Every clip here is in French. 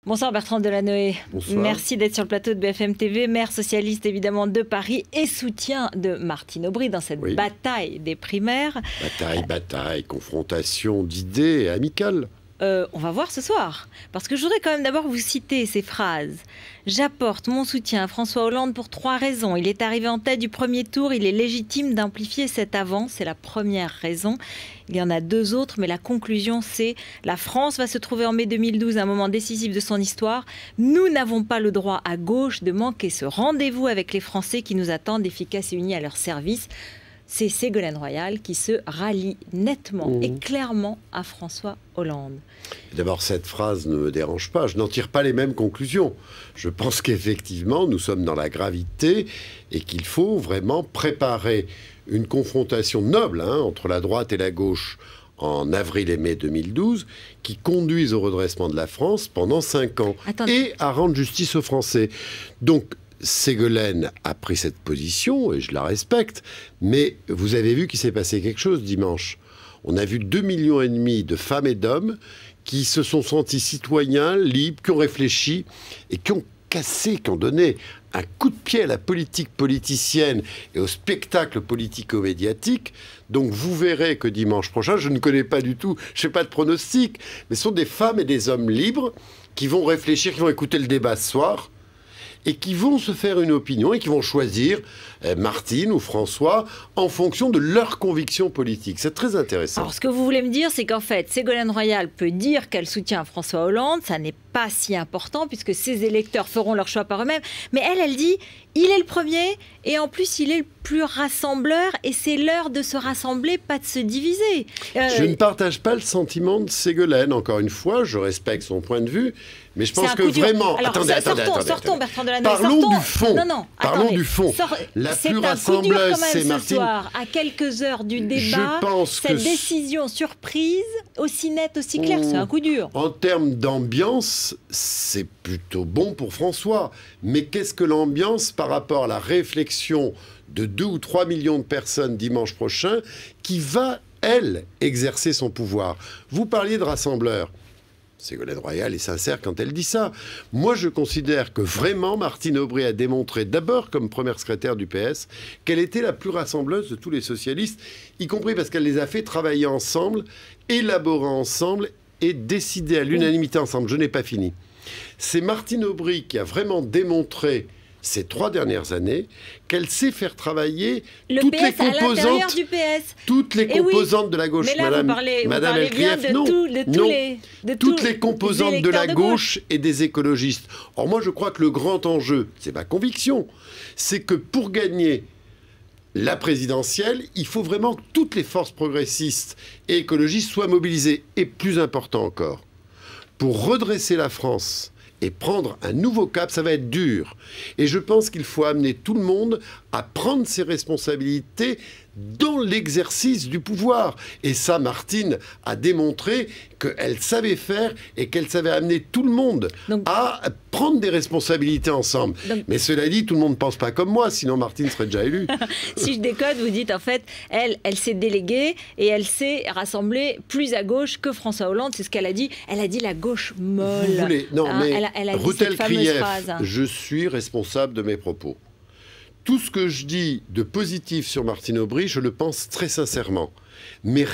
Bonsoir Bertrand Delanoë. Bonsoir. Merci d'être sur le plateau de BFM TV, maire socialiste évidemment de Paris et soutien de Martine Aubry dans cette bataille des primaires. Bataille, confrontation d'idées amicales. On va voir ce soir, parce que je voudrais quand même d'abord vous citer ces phrases. J'apporte mon soutien à François Hollande pour 3 raisons. Il est arrivé en tête du premier tour, il est légitime d'amplifier cette avance, c'est la première raison. Il y en a 2 autres, mais la conclusion c'est la France va se trouver en mai 2012 à un moment décisif de son histoire. Nous n'avons pas le droit à gauche de manquer ce rendez-vous avec les Français qui nous attendent efficaces et unis à leur service. C'est Ségolène Royal qui se rallie nettement et clairement à François Hollande. D'abord, cette phrase ne me dérange pas. Je n'en tire pas les mêmes conclusions. Je pense qu'effectivement, nous sommes dans la gravité et qu'il faut vraiment préparer une confrontation noble entre la droite et la gauche en avril et mai 2012, qui conduise au redressement de la France pendant 5 ans et à rendre justice aux Français. Donc, Ségolène a pris cette position et je la respecte, mais vous avez vu qu'il s'est passé quelque chose dimanche. On a vu 2,5 millions de femmes et d'hommes qui se sont sentis citoyens, libres, qui ont réfléchi et qui ont cassé, qui ont donné un coup de pied à la politique politicienne et au spectacle politico-médiatique. Donc vous verrez que dimanche prochain, je ne connais pas du tout, je ne fais pas de pronostic, mais ce sont des femmes et des hommes libres qui vont réfléchir, qui vont écouter le débat ce soir, et qui vont se faire une opinion et qui vont choisir Martine ou François en fonction de leurs convictions politiques. C'est très intéressant. Alors, ce que vous voulez me dire, c'est qu'en fait, Ségolène Royal peut dire qu'elle soutient François Hollande. Ça n'est pas si important puisque ses électeurs feront leur choix par eux-mêmes. Mais elle dit, il est le premier et en plus, il est le plus rassembleur et c'est l'heure de se rassembler, pas de se diviser. Je ne partage pas le sentiment de Ségolène. Encore une fois, je respecte son point de vue, mais je pense que vraiment... Alors, sortons, Bertrand Delanoë. Parlons du fond. Parlons du fond. La c'est plus un coup dur quand même Martine. Ce soir, à quelques heures du débat, cette décision surprise, aussi nette, aussi claire, c'est un coup dur. En termes d'ambiance, c'est plutôt bon pour François. Mais qu'est-ce que l'ambiance par rapport à la réflexion de 2 ou 3 millions de personnes dimanche prochain qui va, elle, exercer son pouvoir? Vous parliez de rassembleurs. Ségolène Royal est sincère quand elle dit ça. Moi, je considère que vraiment Martine Aubry a démontré, d'abord comme première secrétaire du PS, qu'elle était la plus rassembleuse de tous les socialistes, y compris parce qu'elle les a fait travailler ensemble, élaborer ensemble et décider à l'unanimité ensemble. Je n'ai pas fini. C'est Martine Aubry qui a vraiment démontré ces 3 dernières années, qu'elle sait faire travailler toutes les composantes, de la gauche. Mais là, Madame Elkrief, toutes les composantes de la gauche et des écologistes. Or, moi, je crois que le grand enjeu, c'est ma conviction, c'est que pour gagner la présidentielle, il faut vraiment que toutes les forces progressistes et écologistes soient mobilisées. Et plus important encore, pour redresser la France et prendre un nouveau cap, ça va être dur. Et je pense qu'il faut amener tout le monde à prendre ses responsabilités dans l'exercice du pouvoir. Et ça, Martine a démontré qu'elle savait faire et qu'elle savait amener tout le monde à prendre des responsabilités ensemble. Mais cela dit, tout le monde ne pense pas comme moi, sinon Martine serait déjà élue. Si je décode, vous dites en fait, elle s'est déléguée et elle s'est rassemblée plus à gauche que François Hollande, c'est ce qu'elle a dit. Elle a dit la gauche molle. Vous voulez... Non, mais elle a dit cette fameuse phrase. Je suis responsable de mes propos. Tout ce que je dis de positif sur Martine Aubry, je le pense très sincèrement. Mais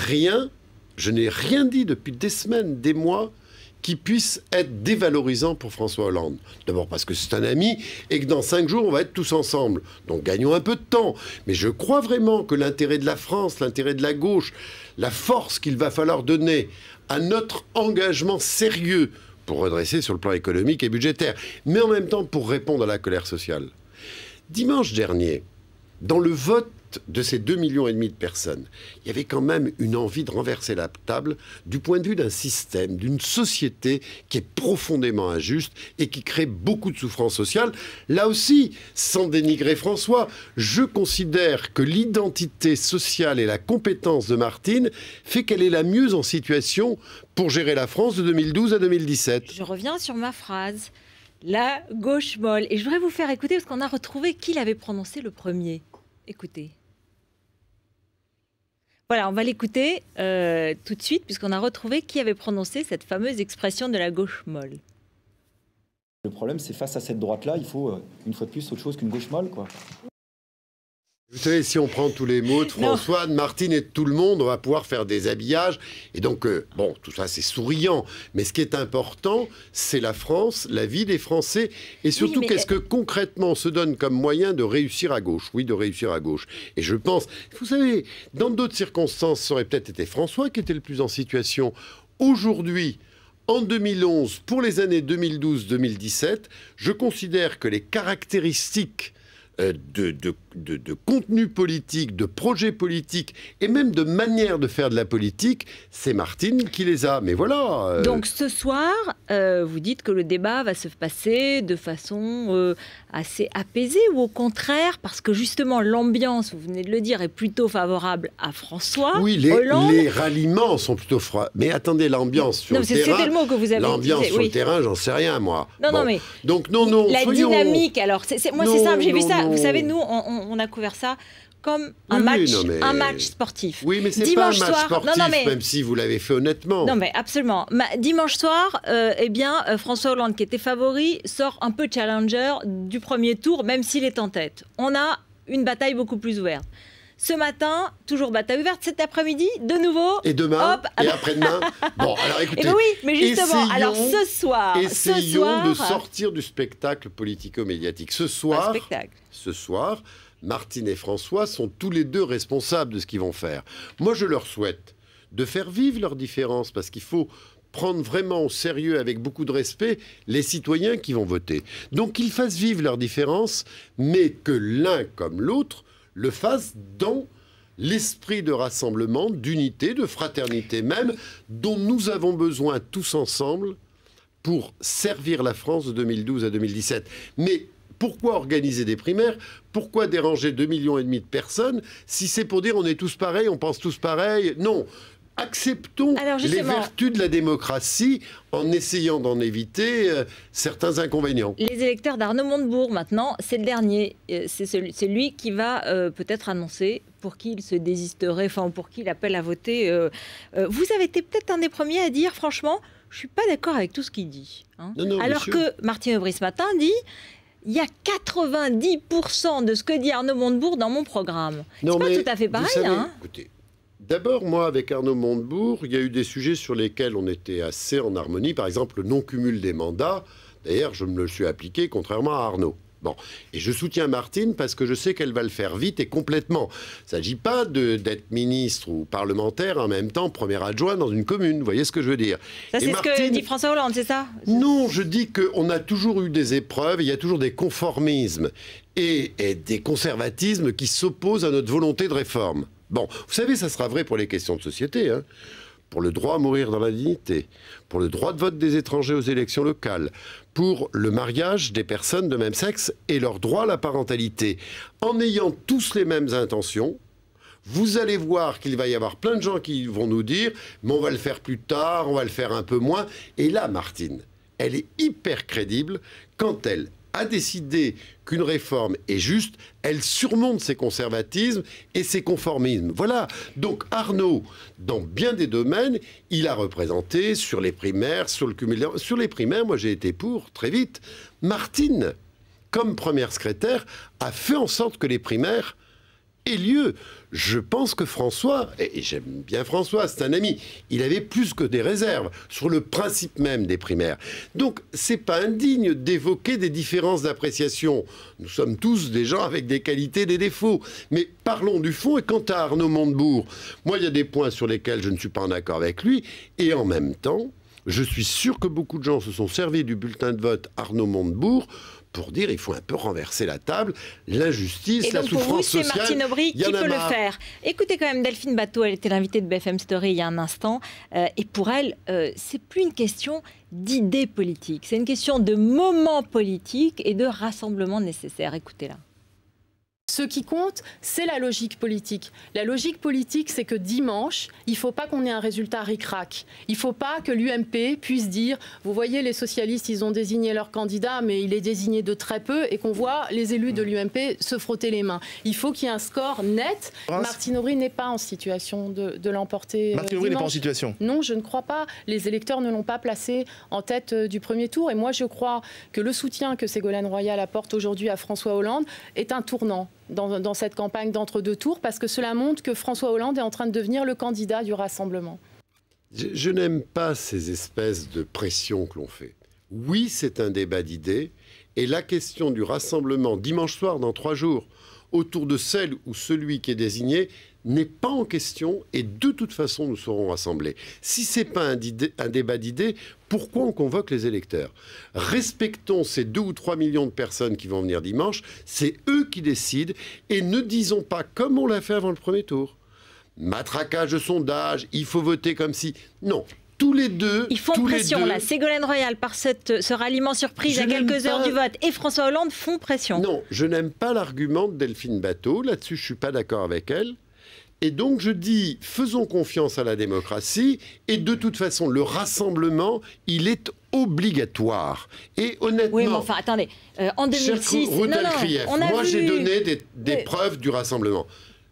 je n'ai rien dit depuis des semaines, des mois, qui puisse être dévalorisant pour François Hollande. D'abord parce que c'est un ami et que dans 5 jours, on va être tous ensemble. Donc gagnons un peu de temps. Mais je crois vraiment que l'intérêt de la France, l'intérêt de la gauche, la force qu'il va falloir donner à notre engagement sérieux pour redresser sur le plan économique et budgétaire, mais en même temps pour répondre à la colère sociale. Dimanche dernier, dans le vote de ces 2,5 millions de personnes, il y avait quand même une envie de renverser la table du point de vue d'un système, d'une société qui est profondément injuste et qui crée beaucoup de souffrance sociale. Là aussi, sans dénigrer François, je considère que l'identité sociale et la compétence de Martine fait qu'elle est la mieux en situation pour gérer la France de 2012 à 2017. Je reviens sur ma phrase. La gauche molle. Et je voudrais vous faire écouter parce qu'on a retrouvé qui l'avait prononcé le premier. Écoutez. Voilà, on va l'écouter tout de suite puisqu'on a retrouvé qui avait prononcé cette fameuse expression de la gauche molle. Le problème, c'est face à cette droite-là, il faut, une fois de plus, autre chose qu'une gauche molle, quoi. Vous savez, si on prend tous les mots de François, de Martine et de tout le monde, on va pouvoir faire des habillages. Et donc, bon, tout ça, c'est souriant. Mais ce qui est important, c'est la France, la vie des Français. Et surtout, qu'est-ce que concrètement on se donne comme moyen de réussir à gauche? Oui, de réussir à gauche. Et je pense, vous savez, dans d'autres circonstances, ça aurait peut-être été François qui était le plus en situation. Aujourd'hui, en 2011, pour les années 2012-2017, je considère que les caractéristiques de contenu politique, de projet politique et même de manière de faire de la politique, c'est Martine qui les a. Mais voilà. Donc ce soir, vous dites que le débat va se passer de façon assez apaisée ou au contraire, parce que justement l'ambiance, vous venez de le dire, est plutôt favorable à François Hollande. Les ralliements sont plutôt froids. Mais attendez, l'ambiance sur le terrain... C'était le mot que vous avez l'ambiance utilisé, sur le terrain, j'en sais rien, moi. Non, mais... Donc non, la dynamique, alors, moi c'est simple, j'ai vu ça. Non. Vous savez, nous, on a couvert ça comme un match sportif. Oui, mais c'est pas un match sportif, même si vous l'avez fait honnêtement. Non, mais absolument. Dimanche soir, François Hollande, qui était favori, sort un peu challenger du premier tour, même s'il est en tête. On a une bataille beaucoup plus ouverte. Ce matin, toujours bataille ouverte. Cet après-midi, de nouveau. Et demain, et après-demain. Bon, alors écoutez. Oui, mais justement, alors ce soir. Essayons de sortir du spectacle politico-médiatique. Ce soir, Martine et François sont tous les deux responsables de ce qu'ils vont faire. Moi, je leur souhaite de faire vivre leurs différences, parce qu'il faut prendre vraiment au sérieux, avec beaucoup de respect, les citoyens qui vont voter. Donc qu'ils fassent vivre leurs différences, mais que l'un comme l'autre le fassent dans l'esprit de rassemblement, d'unité, de fraternité même, dont nous avons besoin tous ensemble pour servir la France de 2012 à 2017. Mais pourquoi organiser des primaires? Pourquoi déranger 2,5 millions de personnes si c'est pour dire on est tous pareils, on pense tous pareil? Non. Acceptons les vertus de la démocratie en essayant d'en éviter certains inconvénients. Les électeurs d'Arnaud Montebourg, maintenant, c'est le dernier. C'est lui qui va peut-être annoncer pour qui il se désisterait, enfin pour qui il appelle à voter. Vous avez été peut-être un des premiers à dire, franchement, je ne suis pas d'accord avec tout ce qu'il dit. Hein. Non, alors que Martine Aubry ce matin dit... Il y a 90% de ce que dit Arnaud Montebourg dans mon programme. C'est pas tout à fait pareil. Savez, écoutez, d'abord, moi, avec Arnaud Montebourg, il y a eu des sujets sur lesquels on était assez en harmonie. Par exemple, le non-cumul des mandats. D'ailleurs, je me le suis appliqué, contrairement à Arnaud. Bon, et je soutiens Martine parce que je sais qu'elle va le faire vite et complètement. Il ne s'agit pas d'être ministre ou parlementaire en même temps premier adjoint dans une commune. Vous voyez ce que je veux dire? Ça, c'est ce que dit François Hollande, c'est ça? Non, je dis qu'on a toujours eu des épreuves, il y a toujours des conformismes et des conservatismes qui s'opposent à notre volonté de réforme. Bon, vous savez, ça sera vrai pour les questions de société, hein. Pour le droit à mourir dans la dignité, pour le droit de vote des étrangers aux élections locales, pour le mariage des personnes de même sexe et leur droit à la parentalité. En ayant tous les mêmes intentions, vous allez voir qu'il va y avoir plein de gens qui vont nous dire « mais on va le faire plus tard, on va le faire un peu moins ». Et là, Martine, elle est hyper crédible quand elle a décidé qu'une réforme est juste, elle surmonte ses conservatismes et ses conformismes. Voilà. Donc Arnaud, dans bien des domaines, il a représenté sur les primaires, sur le cumul. Sur les primaires, moi j'ai été pour, très vite. Martine, comme première secrétaire, a fait en sorte que les primaires aient lieu. Je pense que François, et j'aime bien François, c'est un ami, il avait plus que des réserves sur le principe même des primaires. Donc, c'est pas indigne d'évoquer des différences d'appréciation. Nous sommes tous des gens avec des qualités, des défauts. Mais parlons du fond. Et quant à Arnaud Montebourg, moi, il y a des points sur lesquels je ne suis pas en accord avec lui. Et en même temps, je suis sûr que beaucoup de gens se sont servis du bulletin de vote Arnaud Montebourg pour dire il faut un peu renverser la table, l'injustice, la souffrance sociale. C'est Martine Aubry qui peut le faire. Écoutez quand même Delphine Batho, elle était l'invitée de BFM Story il y a un instant, et pour elle, c'est plus une question d'idées politiques, c'est une question de moment politique et de rassemblement nécessaire. Écoutez-la. Ce qui compte, c'est la logique politique. La logique politique, c'est que dimanche, il ne faut pas qu'on ait un résultat ric-rac. Il ne faut pas que l'UMP puisse dire, vous voyez, les socialistes, ils ont désigné leur candidat, mais il est désigné de très peu, et qu'on voit les élus de l'UMP se frotter les mains. Il faut qu'il y ait un score net. Martine Aubry n'est pas en situation de l'emporter. Martine Aubry n'est pas en situation. Non, je ne crois pas. Les électeurs ne l'ont pas placé en tête du premier tour. Et moi, je crois que le soutien que Ségolène Royal apporte aujourd'hui à François Hollande est un tournant dans cette campagne d'entre-deux tours, parce que cela montre que François Hollande est en train de devenir le candidat du Rassemblement. Je n'aime pas ces espèces de pressions que l'on fait. Oui, c'est un débat d'idées, et la question du rassemblement dimanche soir dans 3 jours, autour de celle ou celui qui est désigné, n'est pas en question, et de toute façon nous serons rassemblés. Si ce n'est pas un débat d'idées, pourquoi on convoque les électeurs? Respectons ces 2 ou 3 millions de personnes qui vont venir dimanche, c'est eux qui décident, et ne disons pas comme on l'a fait avant le premier tour. Matraquage de sondage, il faut voter comme si... Non. Tous les deux... Ils font pression, là. Ségolène Royal, par ce ralliement surprise à quelques heures du vote, et François Hollande font pression. Non, je n'aime pas l'argument de Delphine Batho. Là-dessus, je ne suis pas d'accord avec elle. Et donc, je dis, faisons confiance à la démocratie. Et de toute façon, le rassemblement, il est obligatoire. Et honnêtement... Oui, mais enfin, attendez. En 2006... Moi, j'ai donné des preuves du rassemblement.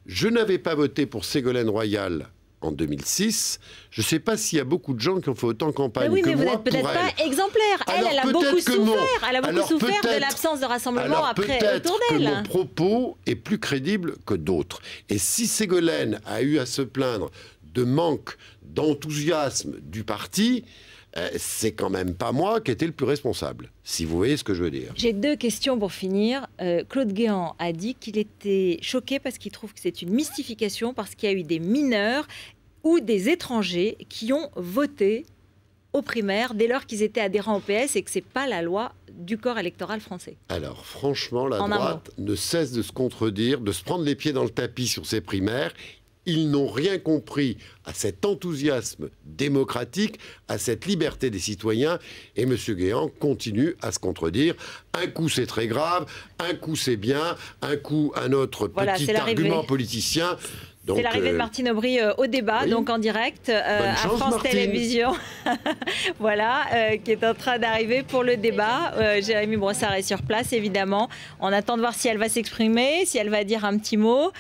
Je n'avais pas voté pour Ségolène Royal en 2006. Je ne sais pas s'il y a beaucoup de gens qui ont fait autant campagne que moi. Mais oui, mais vous n'êtes peut-être pas exemplaire. Elle a beaucoup souffert. Elle a beaucoup souffert de l'absence de rassemblement après autour d'elle. Peut-être que mon propos est plus crédible que d'autres. Et si Ségolène a eu à se plaindre de manque d'enthousiasme du parti, c'est quand même pas moi qui étais le plus responsable, si vous voyez ce que je veux dire. J'ai 2 questions pour finir. Claude Guéant a dit qu'il était choqué parce qu'il trouve que c'est une mystification, parce qu'il y a eu des mineurs ou des étrangers qui ont voté aux primaires dès lors qu'ils étaient adhérents au PS et que ce n'est pas la loi du corps électoral français. Alors franchement, la droite ne cesse de se contredire, de se prendre les pieds dans le tapis sur ces primaires. Ils n'ont rien compris à cet enthousiasme démocratique, à cette liberté des citoyens. Et M. Guéant continue à se contredire. Un coup, c'est très grave. Un coup, c'est bien. Un coup, un autre petit argument politicien. C'est l'arrivée de Martine Aubry au débat, oui, donc en direct à France Télévisions. Voilà, qui est en train d'arriver pour le débat. Jérémy Brossard est sur place, évidemment. On attend de voir si elle va s'exprimer, si elle va dire un petit mot.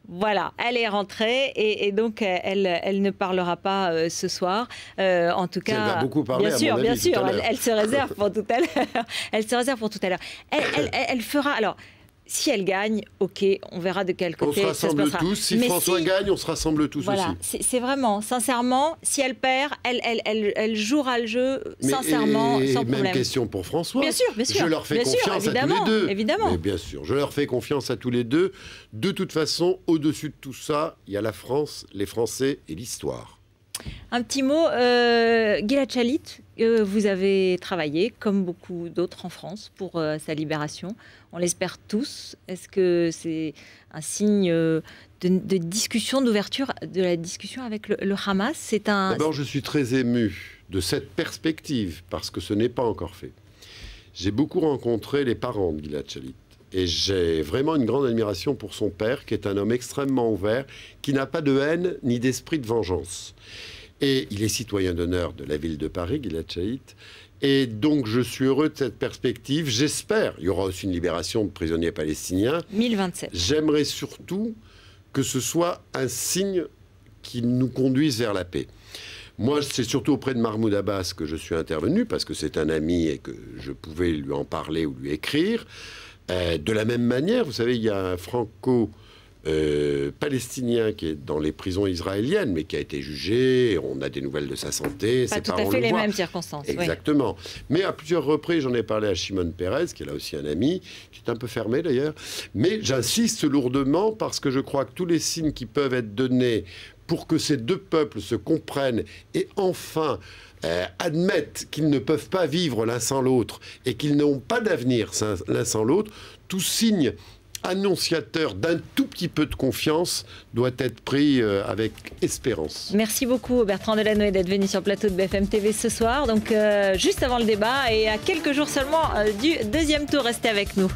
Voilà, elle est rentrée et donc elle ne parlera pas ce soir. En tout cas, elle va beaucoup parler, bien sûr, elle se réserve pour tout à l'heure. Elle se réserve pour tout à l'heure. Elle fera. Alors, si elle gagne, ok, on verra de quel côté on se rassemble tous. Si François gagne, on se rassemble tous aussi. C'est vraiment, sincèrement, si elle perd, elle jouera le jeu sincèrement, sans problème. Même question pour François. Bien sûr. Je leur fais confiance à tous les deux. Évidemment. Mais bien sûr, je leur fais confiance à tous les deux. De toute façon, au-dessus de tout ça, il y a la France, les Français et l'histoire. Un petit mot, Gilad Shalit, vous avez travaillé, comme beaucoup d'autres en France, pour sa libération. On l'espère tous. Est-ce que c'est un signe de discussion, d'ouverture de la discussion avec le Hamas? D'abord, je suis très ému de cette perspective, parce que ce n'est pas encore fait. J'ai beaucoup rencontré les parents de Gilad Shalit. Et j'ai vraiment une grande admiration pour son père, qui est un homme extrêmement ouvert, qui n'a pas de haine ni d'esprit de vengeance. Et il est citoyen d'honneur de la ville de Paris, Gilad Shalit. Et donc, je suis heureux de cette perspective. J'espère, il y aura aussi une libération de prisonniers palestiniens. 1027. J'aimerais surtout que ce soit un signe qui nous conduise vers la paix. Moi, c'est surtout auprès de Mahmoud Abbas que je suis intervenu, parce que c'est un ami et que je pouvais lui en parler ou lui écrire. De la même manière, vous savez, il y a un franco-palestinien qui est dans les prisons israéliennes, mais qui a été jugé, on a des nouvelles de sa santé. Pas tout à fait les mêmes circonstances. Exactement. Oui. Mais à plusieurs reprises, j'en ai parlé à Shimon Peres, qui est là aussi un ami, qui est un peu fermé d'ailleurs. Mais j'insiste lourdement, parce que je crois que tous les signes qui peuvent être donnés pour que ces deux peuples se comprennent et enfin admettent qu'ils ne peuvent pas vivre l'un sans l'autre et qu'ils n'ont pas d'avenir l'un sans l'autre, tout signe annonciateur d'un tout petit peu de confiance doit être pris avec espérance. Merci beaucoup Bertrand Delanoë d'être venu sur le plateau de BFM TV ce soir, donc juste avant le débat et à quelques jours seulement du deuxième tour. Restez avec nous.